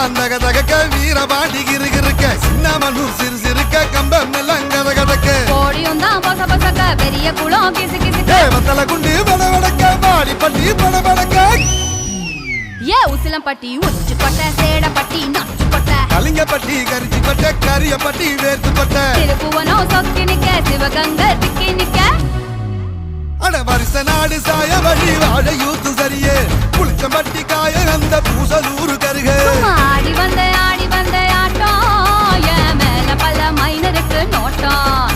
எல்லாம் தக தகக்க வீரபாண்டி கிருக்க சின்னமனூர் சிறு சிறுக்க கம்பம் எல்லாம் கத கதக்க கோடியும் தான் பொச பொசக்க பெரிய குளம் கிசு கிசுக்க வத்தல குண்டு படபடக்க பாடி பட்டி படபடக்க ஏ உசிலம்பட்டி உச்சிப்பட்ட சேடப்பட்டி நச்சுப்பட்ட கலிங்கப்பட்டி கரிச்சிப்பட்ட கரியப்பட்டி வேர்த்துப்பட்ட திருப்புவனம் சொக்கி நிக்க சிவகங்க திக்கி நிக்க அட வருஷ நாடு சாய வழி வாழ யூத்து சரியே புளிச்சம்பட்டி காய அந்த பூசலூரு கருக ஆடி வந்த ஆட்டம் என் மேல பல மைனருக்கு நோட்டம்